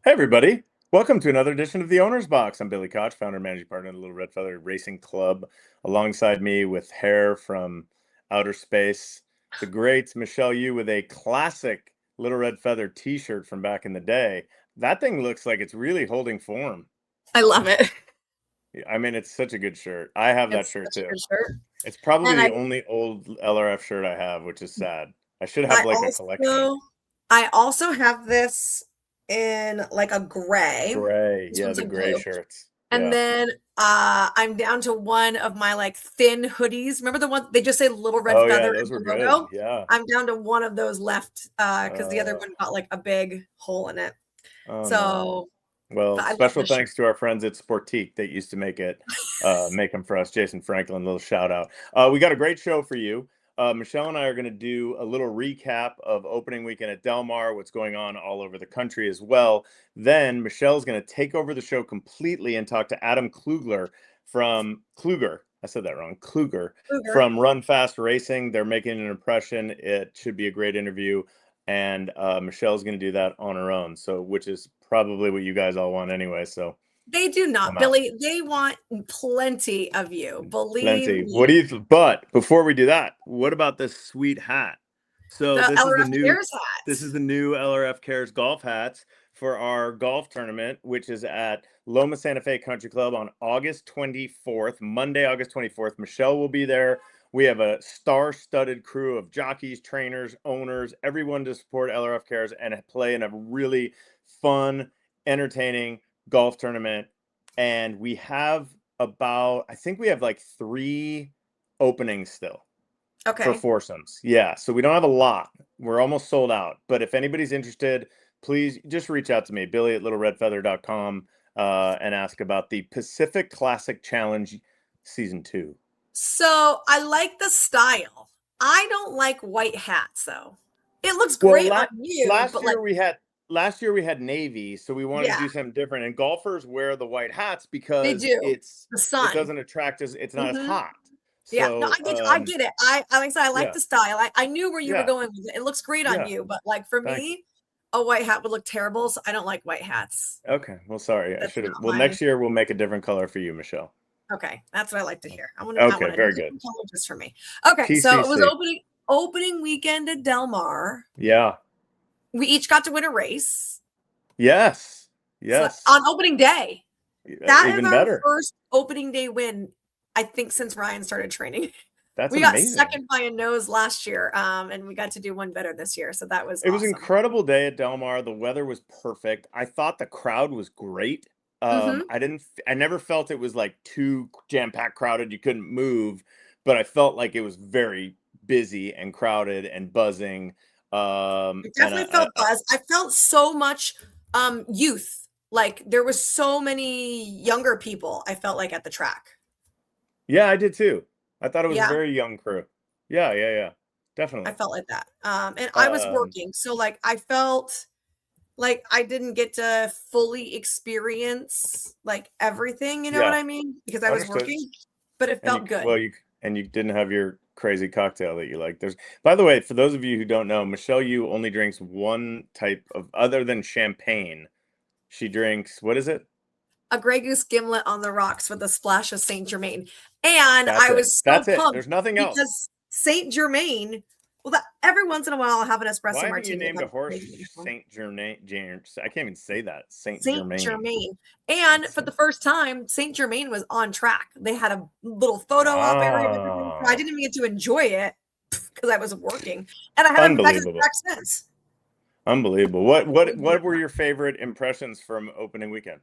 Hey, everybody. Welcome to another edition of the Owner's Box. I'm Billy Koch, founder and managing partner of the Little Red Feather Racing Club. Alongside me with hair from outer space, the great Michelle Yu with a classic Little Red Feather t-shirt from back in the day. That thing looks like it's really holding form. I love it. I mean, it's such a good shirt. I have that It's shirt such a too. good shirt. It's probably And I the only old LRF shirt I have, which is sad. I should have I like a collection. also I also have this in like a gray. Gray. This Yeah, one's the a gray blue. shirts. And Yeah. then I'm down to one of my like thin hoodies. Remember the one they just say Little Red Oh, yeah, Feather those in were the good. logo? Yeah. I'm down to one of those left because the other Uh, one got like a big hole in it. oh no. So, Well, but I love special this shirt. thanks to our friends at Sportique that used to make them for us. Jason Franklin, little shout out. We got a great show for you. Michelle and I are going to do a little recap of opening weekend at Del Mar, what's going on all over the country as well. Then Michelle's going to take over the show completely and talk to Adam Klugler from Kluger. I said that wrong. Kluger Cougar. from Run Fast Racing. They're making an impression. It should be a great interview. And Michelle's going to do that on her own. So, which is probably what you guys all want anyway. So, They do I'm not, out. Billy. They want plenty of you. Believe Plenty. What do me. you? But before we do that, what about this sweet hat? So The LRF Cares this is hat. the new LRF Cares golf hats for our golf tournament, which is at Loma Santa Fe Country Club on August 24th, Monday, August 24th. Michelle will be there. We have a star-studded crew of jockeys, trainers, owners, everyone to support LRF Cares and play in a really fun, entertaining golf tournament. And we have I think we have like 3 openings still for Okay. foursomes. Yeah, so we don't have a lot. We're almost sold out. But if anybody's interested, please just reach out to me, Billy at littleredfeather.com, and ask about the Pacific Classic Challenge Season 2. So I like the style. I don't like white hats though. It looks Well, great on you, last but like, year we had last year we had navy, so we wanted to yeah, do something different. And golfers wear the white hats they because do. The it sun. doesn't attract as it's not as Hmm. hot. Yeah, no, So I get it. I like I said, I like yeah, the style. I knew where you were yeah, going with it. It looks great on yeah. you, but like for Thank you. me, a white hat would look terrible. So I don't like white hats. Okay. Well, sorry. I That's should have. not Well, my next year we'll make a different color for you, Michelle. okay. That's what I like to hear. I Okay. want a Very good. different color just for me. Okay, so it was TCC. opening weekend at Del Mar. Yeah. We each got to win a race. Yes. So Yes. on opening day. That is Even our better. first opening day win, I think, since Ryan started training. That's We got amazing. second by a nose last year, and we got to do one better this year, so that was It was an awesome. incredible day at Del Mar. The weather was perfect. I thought the crowd was great. Mhm. I never felt it was like too jam-packed crowded. You couldn't move, but I felt like it was very busy and crowded and buzzing. It And definitely felt buzz. I felt so much, youth. Like, there was so many younger people, I felt like, at the track. yeah, I did too. I thought it was a Yeah, very young crew. Yeah, yeah, yeah. I Definitely. felt like that. And I was Um, working, so, like, I felt like I didn't get to fully experience, like, everything, you know what yeah, I mean? Because I was understood. working, but it felt good. You didn't have your crazy cocktail that you like. There's By the way, for those of you who don't know, Michelle Yu only drinks one type of other than champagne. She drinks, what is it? A Grey Goose gimlet on the rocks with a splash of Saint Germain. And That's I it. was so That's it. pumped There's nothing else. because Saint Germain, well, that every once in a while I'll have an Why espresso haven't you martini. named a horse If Saint Germain? I can't even say that. Saint Saint Germain. Germain. And It's for the first time, Saint Germain was on track. They had a little photo op area and everything. So I Ah, didn't even get to enjoy it because I was working. And I haven't been back to the unbelievable. track since. Unbelievable. What were your favorite impressions from opening weekend?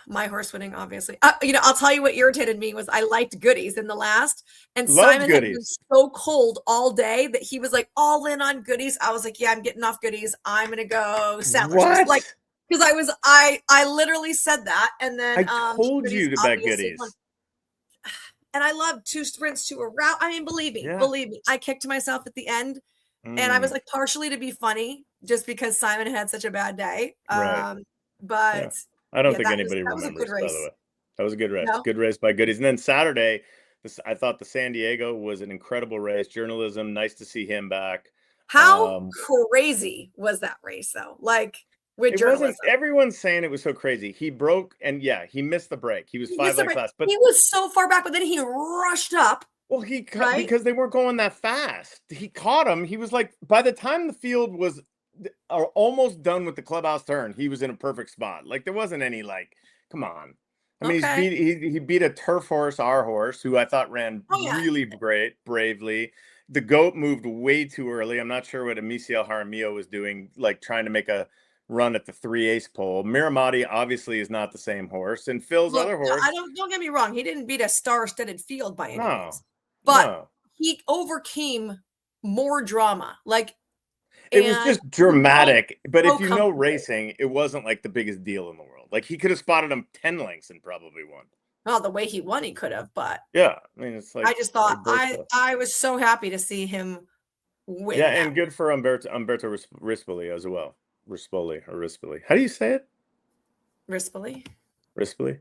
My horse winning, obviously. I'll tell you what irritated me was I liked goodies in the last, and Loved Simon had been goodies. so cold all day that he was like all in on goodies. I was like, yeah, I'm getting off goodies. I'm gonna go sandwiches. Like, What? because I literally said that, and I then told goodies you to bet obviously won. goodies. And I love two sprints to a route. I mean, Yeah. believe me, I kicked myself at the end, and I was Mm, like partially to be funny, just because Simon had such a bad day. right. Yeah. But I don't yeah, think anybody that was a good remembers, by the race. way. That was a good race. No? Good race by goodies. And then Saturday, I thought the San Diego was an incredible race. Journalism, nice to see him back. How Um, crazy was that race though? Like, with It wasn't. journalism. Everyone's saying it was so crazy. He broke, and yeah, he missed the break. He was He five missed the lengths break. fast, but He was so far back, but then he rushed up, well, he cut right? because they weren't going that fast. He caught him. He was like, by the time the field was almost done with the clubhouse turn, he was in a perfect spot. Like there wasn't any like, come on. I mean, Okay. he beat a turf horse, our horse, who I thought ran Oh yeah. really great, bravely. The goat moved way too early. I'm not sure what Amicia Jaramillo was doing, like trying to make a run at the 3 ace pole. Miramati obviously is not the same horse, and Phil's Look, other I horse. don't get me wrong. He didn't beat a star-studded field by any No, means, but no. he overcame more drama. Like, It was and just he rode dramatic, but so if you know comfortably. racing, it wasn't like the biggest deal in the world. Like he could have spotted him 10 lengths and probably won. Well, the way he won, he could have, but Yeah, I mean it's I like just thought Alberto. I was so happy to see him Yeah, win that. and good for Umberto Rispoli as well. Rispoli. How do you say it? Rispoli. Rispoli.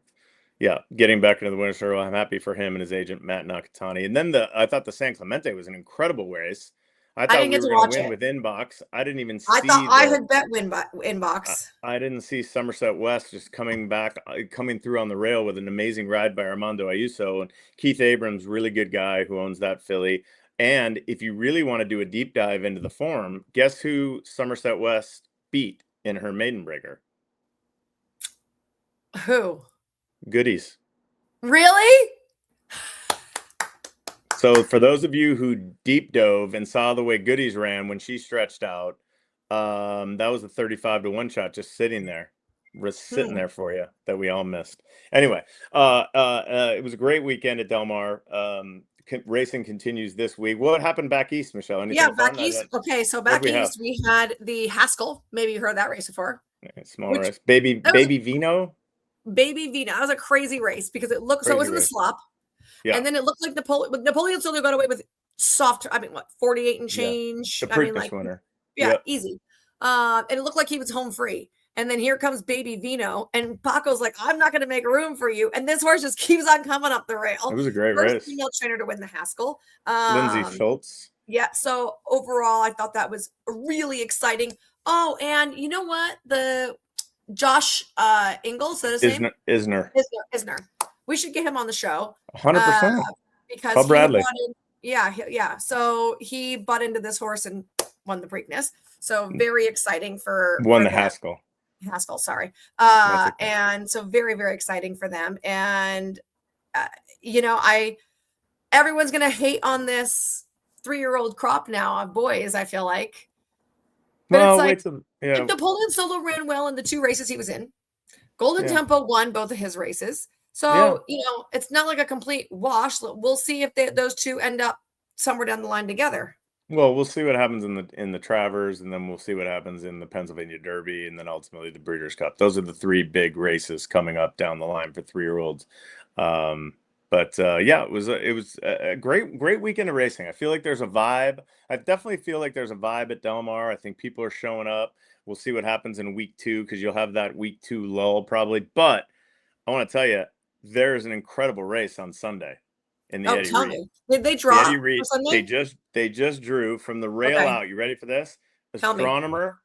Yeah, getting back into the winner's circle. I'm happy for him and his agent Matt Nakatani. And then I thought the San Clemente was an incredible race. I I thought didn't we get were to going to watch win it. with Inbox. I didn't even I thought see I the had bet win inbox. I didn't see Somerset West just coming through on the rail with an amazing ride by Armando Ayuso and Keith Abrams, really good guy who owns that filly. And if you really want to do a deep dive into the form, guess who Somerset West beat in her maiden breaker? Who? Goodies. Really? So for those of you who deep dove and saw the way Goodies ran when she stretched out, that was a 35-1 shot just sitting there. Sitting there for you that we all missed. Anyway, it was a great weekend at Del Mar. Racing continues this week. What happened back east, Michelle? Anything fun? Back east. Okay, so What back we have? east we had the Haskell. Maybe you heard that race before. Small race. Baby Vino. Baby Vino. That was a crazy race because it looked so it was in the slop. Yeah. And then it looked like Napoleon still got away with soft, 48 and change. The I mean, Preakness winner. Yeah, easy. And it looked like he was home free. And then here comes Baby Vino, and Paco's like, I'm not going to make room for you. And this horse just keeps on coming up the rail. It was a great First race. female trainer to win the Haskell. Lindsay Schultz. Yeah. So overall, I thought that was really exciting. Oh, and you know what? The Josh Ingalls, is his name? Isner. We should get him on the show. 100%. Because Bob Bradley. Yeah. So he butt into this horse and won the Preakness. So very exciting for the Haskell. Haskell, sorry. And so very, very exciting for them. And everyone's gonna hate on this 3-year-old crop now of boys, I feel like. But well, it's like Napoleon Solo ran well in the 2 races he was in. Golden Tempo won both of his races. So, it's not like a complete wash. We'll see if those 2 end up somewhere down the line together. Well, we'll see what happens in the Travers, and then we'll see what happens in the Pennsylvania Derby, and then ultimately the Breeders' Cup. Those are the 3 big races coming up down the line for 3-year-olds. It was a great weekend of racing. I feel like there's a vibe. I definitely feel like there's a vibe at Del Mar. I think people are showing up. We'll see what happens in week 2 because you'll have that week 2 lull probably. But I want to tell you, there's an incredible race on Sunday. In the Eddie Read. Me. Did they draw? Eddie Read, they just drew from the rail out. You ready for this? Astronomer,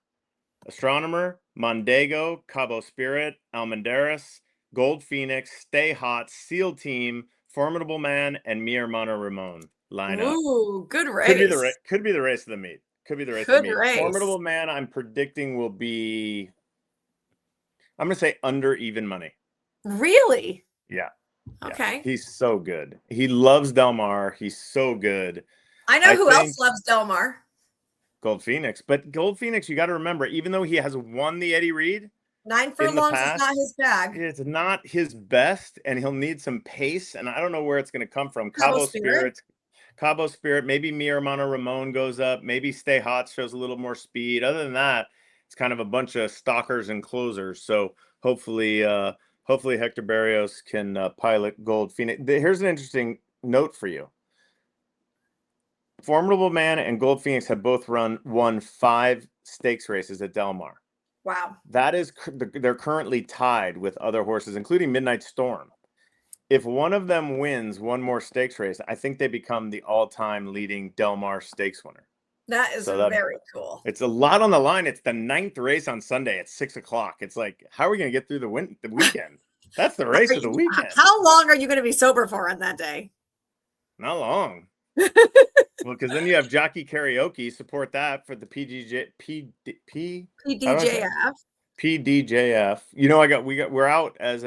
Mondego, Cabo Spirit, Almendares, Gold Phoenix, Stay Hot, SEAL Team, Formidable Man, and Mi Hermano Ramon line up. Ooh, good race. Could be the race of the meet. Formidable Man, I'm predicting will be, I'm going to say under even money. Really? Yeah. Okay. Yeah. He's so good. He loves Del Mar. He's so good. I know who else loves Del Mar. Gold Phoenix. But Gold Phoenix, you got to remember, even though he has won the Eddie Read, 9 furlongs is not his bag. It's not his best, and he'll need some pace, and I don't know where it's going to come from. Cabo Spirit, maybe Mi Hermano Ramon goes up, maybe Stay Hot shows a little more speed. Other than that, it's kind of a bunch of stalkers and closers. So hopefully Hector Barrios can pilot Gold Phoenix. Here's an interesting note for you. Formidable Man and Gold Phoenix have both won 5 stakes races at Del Mar. Wow. They're currently tied with other horses, including Midnight Storm. If one of them wins one more stakes race, I think they become the all-time leading Del Mar stakes winner. That is So that very cool. it's a lot on the line. It's the 9th race on Sunday at 6:00. It's like, how are we going to get through the weekend? That's the race of the weekend. How long are you going to be sober for on that day? Not long. Well, because then you have jockey karaoke. Support that for the PDJF. PDJF. We're out as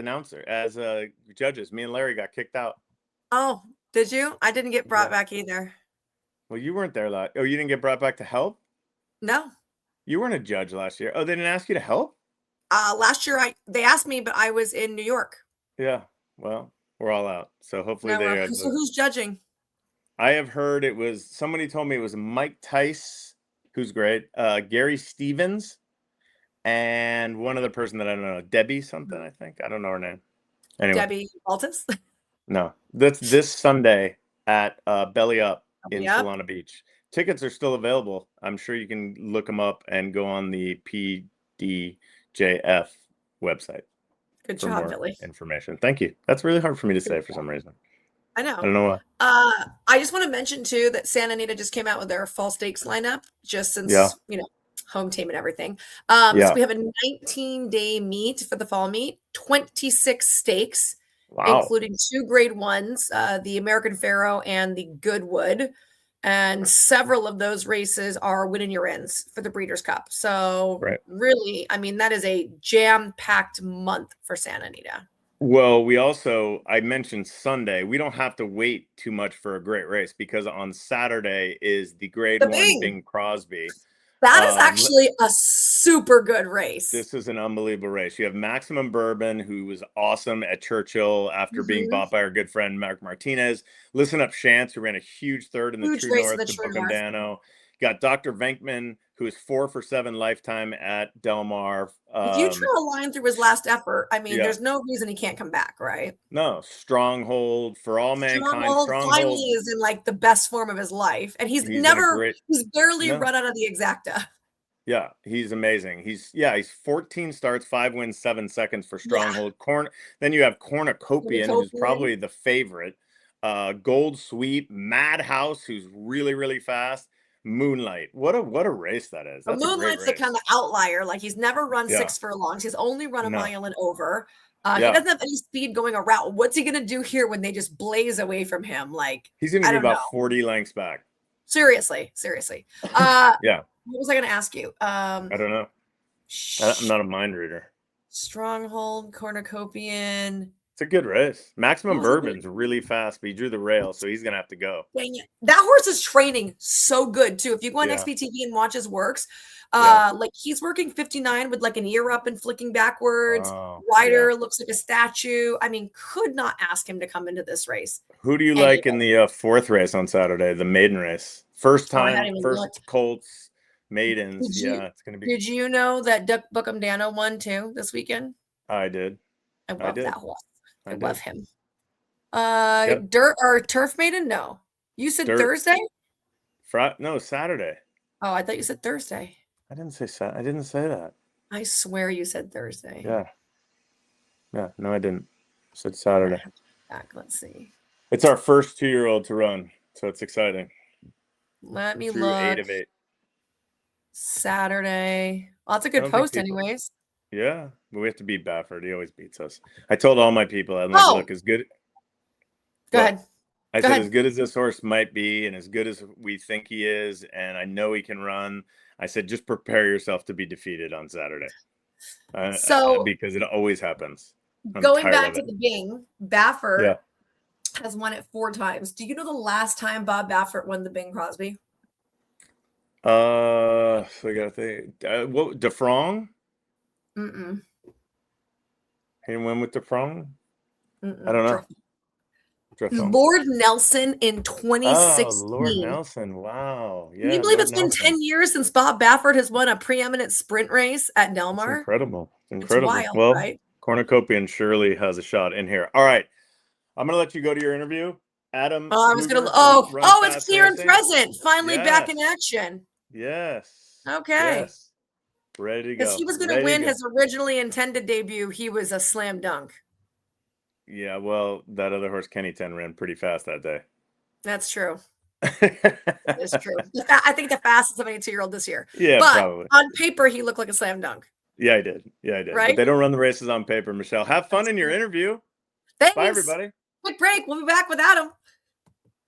judges. Me and Larry got kicked out. Oh, did you? I didn't get brought back either. Well, you weren't there last. Oh, you didn't get brought back to help? No. You weren't a judge last year. Oh, they didn't ask you to help? Last year they asked me, but I was in New York. Yeah. Well, we're all out. So hopefully So who's judging? I have heard somebody told me it was Mike Tice, who's great, Gary Stevens, and one other person that I don't know, Debbie something, I think. I don't know her name. Anyway. Debbie Altus? No, that's this Sunday at Belly Up in Solana Beach. Tickets are still available. I'm sure you can look them up and go on the PDJF website. Good job, Billy. Information. Thank you. That's really hard for me to say for some reason. I know. I don't know why. I just want to mention too that Santa Anita just came out with their fall stakes lineup, just since home team and everything. So we have a 19-day meet for the fall meet, 26 stakes, including 2 grade 1s, the American Pharoah and the Goodwood. And several of those races are win and you're ins for the Breeders' Cup. So really, I mean, that is a jam-packed month for Santa Anita. Well, I mentioned Sunday. We don't have to wait too much for a great race because on Saturday is the grade 1 Bing Crosby. That is actually a super good race. This is an unbelievable race. You have Maximum Bourbon, who was awesome at Churchill after being bought by our good friend Mark Martinez. Listen Up Chance, who ran a huge third in the True North to Bookham Dano. Got Dr. Venkman, who is 4 for 7 lifetime at Del Mar. If you drew a line through his last effort, I mean, there's no reason he can't come back, right? No, Stronghold for all mankind. Stronghold finally is in like the best form of his life, and he's barely run out of the exacta. Yeah, he's amazing. He's 14 starts, 5 wins, 7 seconds for Stronghold. Then you have Cornucopian, who's probably the favorite. Gold Sweep, Madhouse, who's really, really fast. Moonlight. What a race that is. That's Moonlight's the kind of outlier. Like he's never run 6 furlongs. He's only run a mile and over. He doesn't have any speed going a route. What's he gonna do here when they just blaze away from him? Like he's gonna be about 40 lengths back. Seriously. What was I gonna ask you? I don't know. I'm not a mind reader. Stronghold, Cornucopian. It's a good race. Maximum Bourbon's really fast, but he drew the rail, so he's gonna have to go. Dang it. That horse is training so good too. If you go on XPTV and watch his works, like he's working 59 with like an ear up and flicking backwards. Rider looks like a statue. I mean, could not ask him to come into this race. Who do you like in the 4th race on Saturday, the maiden race? First time, first Colts, maidens. It's gonna be. Did you know that Bookham Dano won too this weekend? I did. I love that horse. I love him. Dirt or Turf Maiden? No. You said Thursday? No, Saturday. Oh, I thought you said Thursday. I didn't say that. I swear you said Thursday. Yeah. No, I didn't. I said Saturday. Let's see. It's our first 2-year-old to run, so it's exciting. Let me look. 8 of 8. Saturday. Well, that's a good post anyways. Yeah, but we have to beat Baffert. He always beats us. I told all my people, I'm like, look, as good. Go ahead. I said, as good as this horse might be, and as good as we think he is, and I know he can run. I said, just prepare yourself to be defeated on Saturday. Because it always happens. Going back to the Bing, Baffert has won it 4 times. Do you know the last time Bob Baffert won the Bing Crosby? So I gotta think. What DeFrong? Mm-mm. He went with DeFrong? I don't know. Lord Nelson in 2016. Oh, Lord Nelson. Wow. Yeah, Can you believe it's been 10 years since Bob Baffert has won a preeminent sprint race at Del Mar? Incredible. It's wild, right? Cornucopian surely has a shot in here. All right. I'm going to let you go to your interview. Adam. Oh, I was going to. It's clear and present. Finally back in action. Yes. Okay. Yes. Ready to go. Because he was going to win his originally intended debut. He was a slam dunk. Yeah, well, that other horse, Kenny 10, ran pretty fast that day. That's true. It's true. I think the fastest 72-year-old this year. Yeah, but probably. on paper, he looked like a slam dunk. Yeah, I did. Yeah, I did. Right? But they don't run the races on paper, Michelle. Have fun That's in your true. interview. Thanks. Bye, everybody. Quick break. We'll be back with Adam.